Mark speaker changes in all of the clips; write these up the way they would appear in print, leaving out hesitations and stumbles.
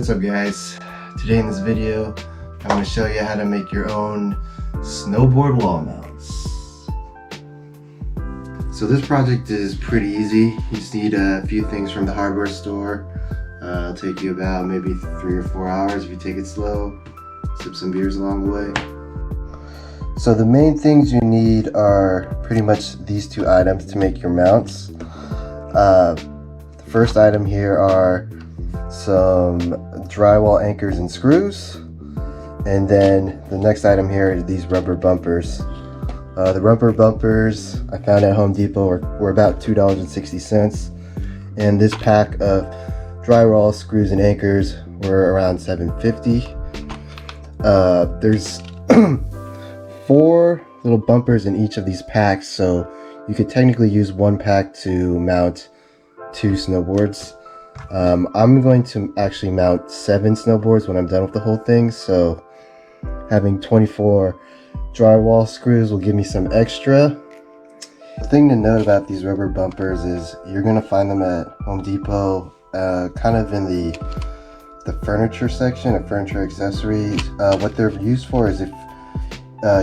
Speaker 1: What's up guys? Today in this video I'm going to show you how to make your own snowboard wall mounts. So this project is pretty easy. You just need a few things from the hardware store. It'll take you about maybe 3 or 4 hours if you take it slow. Sip some beers along the way. So the main things you need are pretty much these two items to make your mounts. The first item here are some drywall anchors and screws, and then the next item here are these rubber bumpers. The rubber bumpers I found at Home Depot were about $2.60, and this pack of drywall screws and anchors were around $7.50. There's 4 little bumpers in each of these packs, so you could technically use one pack to mount 2 snowboards. I'm going to actually mount 7 snowboards when I'm done with the whole thing, so having 24 drywall screws will give me some extra. The thing to note about these rubber bumpers is you're going to find them at Home Depot, kind of in the furniture section of furniture accessories. What they're used for is if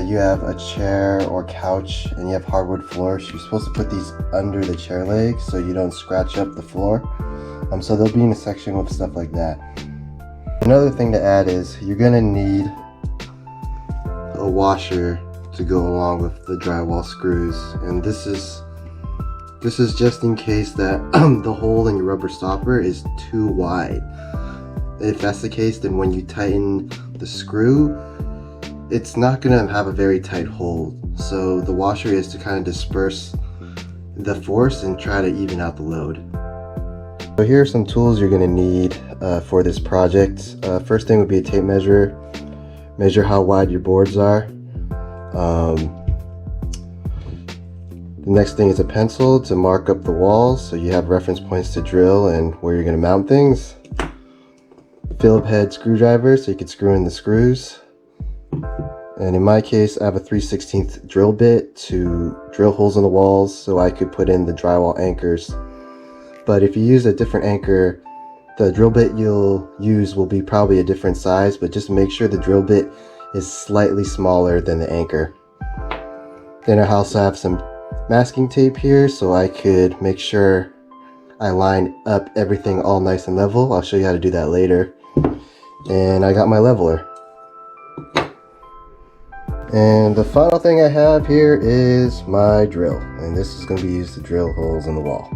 Speaker 1: you have a chair or couch and you have hardwood floors, you're supposed to put these under the chair legs so you don't scratch up the floor. So they'll be in a section with stuff like that. Another thing to add is you're gonna need a washer to go along with the drywall screws, and this is just in case that the hole in your rubber stopper is too wide. If that's the case, then when you tighten the screw, it's not gonna have a very tight hole. So the washer is to kind of disperse the force and try to even out the load. So here are some tools you're going to need for this project. First thing would be a tape measure. Measure how wide your boards are. The next thing is a pencil to mark up the walls so you have reference points to drill and where you're going to mount things. Phillip head screwdriver so you can screw in the screws. And in my case, I have a 3/16 drill bit to drill holes in the walls so I could put in the drywall anchors. But if you use a different anchor, the drill bit you'll use will be probably a different size, but just make sure the drill bit is slightly smaller than the anchor. Then I also have some masking tape here so I could make sure I line up everything all nice and level. I'll show you how to do that later. And I got my leveler. And the final thing I have here is my drill, and this is going to be used to drill holes in the wall.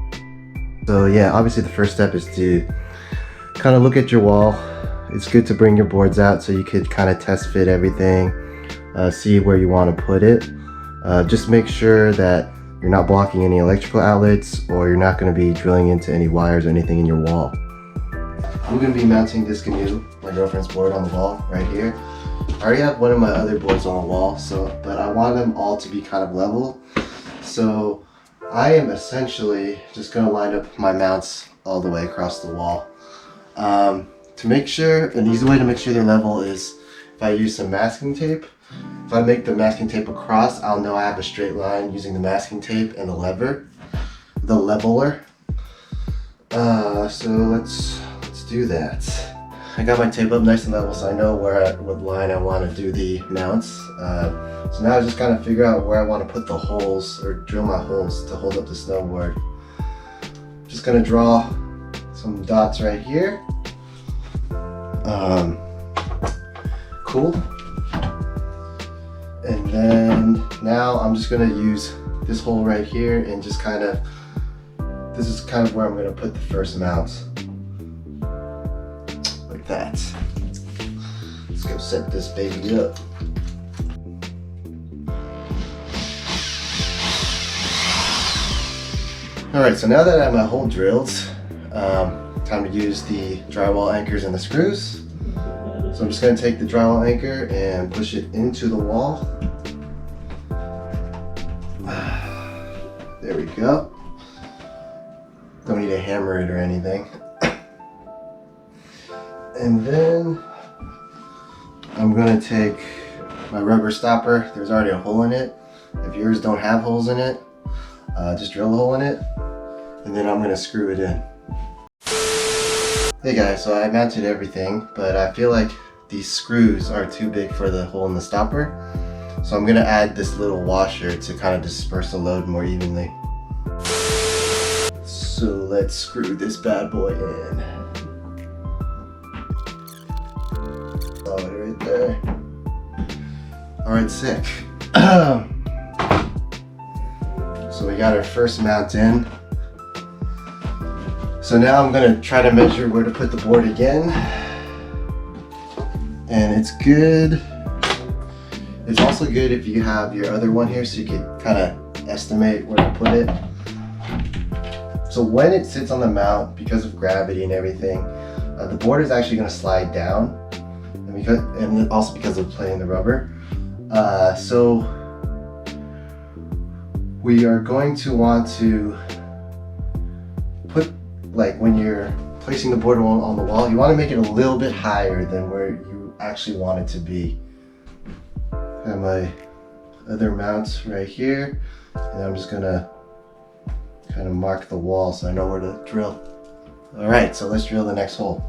Speaker 1: So yeah, obviously the first step is to kind of look at your wall. It's good to bring your boards out so you could kind of test fit everything, see where you want to put it. Just make sure that you're not blocking any electrical outlets, or you're not going to be drilling into any wires or anything in your wall. I'm going to be mounting this canoe, my girlfriend's board, on the wall right here. I already have one of my other boards on the wall, but I want them all to be kind of level. So I am essentially just going to line up my mounts all the way across the wall. To make sure, an easy way to make sure they're level is if I use some masking tape. If I make the masking tape across, I'll know I have a straight line using the masking tape and the leveler. So let's do that. I got my tape up nice and level so I know what line I want to do the mounts. So now I just kind of figure out where I want to put the holes, or drill my holes to hold up the snowboard. Just going to draw some dots right here. Cool. And then now I'm just going to use this hole right here and just kind of, this is kind of where I'm going to put the first mounts. Like that. Let's go set this baby up. Alright, so now that I have my hole drilled, time to use the drywall anchors and the screws. So I'm just going to take the drywall anchor and push it into the wall. There we go. Don't need to hammer it or anything. And then I'm going to take my rubber stopper. There's already a hole in it. If yours don't have holes in it, just drill a hole in it, and then I'm going to screw it in. Hey guys, so I mounted everything, but I feel like these screws are too big for the hole in the stopper. So I'm gonna add this little washer to kind of disperse the load more evenly. So let's screw this bad boy in. Solid right there. Alright, sick. So we got our first mount in. So now I'm gonna try to measure where to put the board again. And it's good. It's also good if you have your other one here so you can kind of estimate where to put it. So when it sits on the mount, because of gravity and everything, the board is actually gonna slide down. And also because of playing the rubber. So we are going to want to put, like when you're placing the board on the wall, you want to make it a little bit higher than where you actually want it to be. I have my other mounts right here, and I'm just gonna kind of mark the wall so I know where to drill. All right, so let's drill the next hole.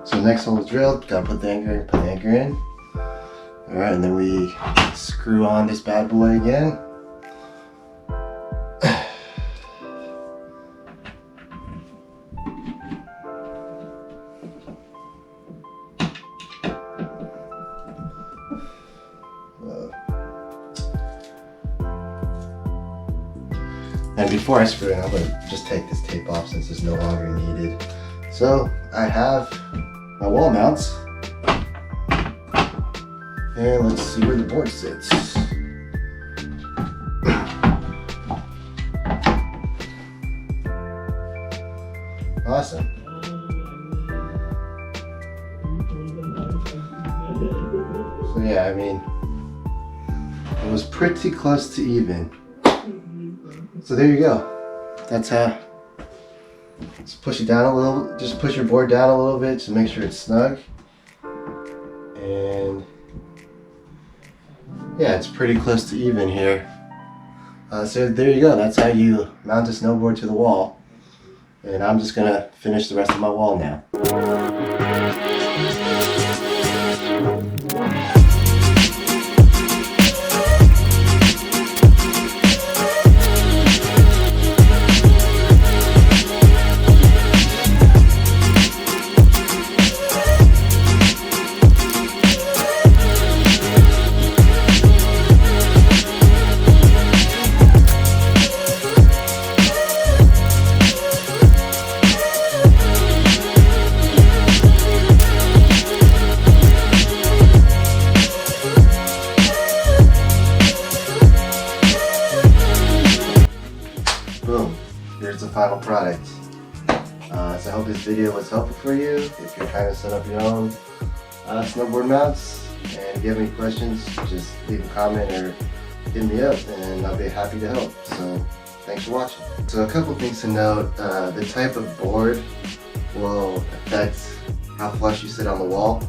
Speaker 1: So the next hole is drilled, gotta put the anchor in. All right, and then we screw on this bad boy again. And before I screw it, I'm gonna just take this tape off since it's no longer needed. So I have my wall mounts. And let's see where the board sits. Awesome. So yeah, I mean, it was pretty close to even. So there you go. That's how. Just push it down a little. Just push your board down a little bit to make sure it's snug. And yeah, it's pretty close to even here. So there you go. That's how you mount a snowboard to the wall. And I'm just gonna finish the rest of my wall now. Boom, here's the final product. So I hope this video was helpful for you if you're trying to set up your own snowboard mounts. And if you have any questions, just leave a comment or hit me up and I'll be happy to help. So thanks for watching. So a couple things to note, the type of board will affect how flush you sit on the wall.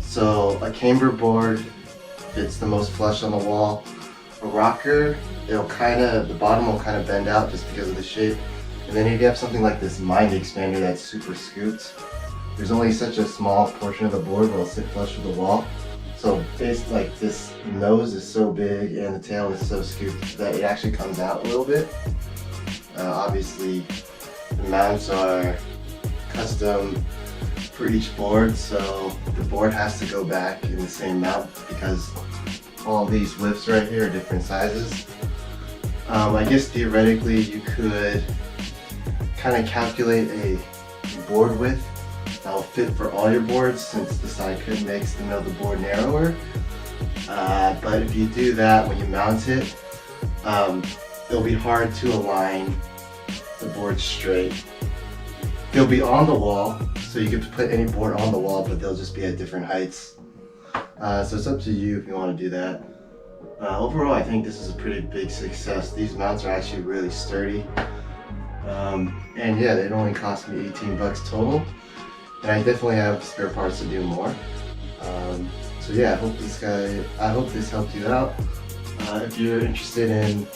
Speaker 1: So a camber board fits the most flush on the wall. A rocker, the bottom will kind of bend out just because of the shape. And then if you have something like this mind expander that's super scooped, there's only such a small portion of the board where it'll sit flush with the wall. So basically, like, this nose is so big and the tail is so scooped that it actually comes out a little bit. Obviously, the mounts are custom for each board, so the board has to go back in the same mount because all these lifts right here are different sizes. I guess theoretically you could kind of calculate a board width that will fit for all your boards, since the side cut makes the middle of the board narrower. But if you do that, when you mount it, it'll be hard to align the board straight. They'll be on the wall, so you can put any board on the wall, but they'll just be at different heights. So it's up to you if you want to do that. Overall, I think this is a pretty big success. These mounts are actually really sturdy. And yeah, it only cost me 18 bucks total. And I definitely have spare parts to do more. So yeah, I hope this helped you out. if you're interested in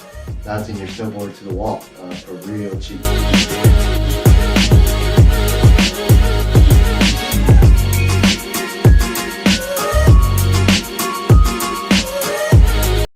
Speaker 1: mounting your snowboard to the wall for real cheap.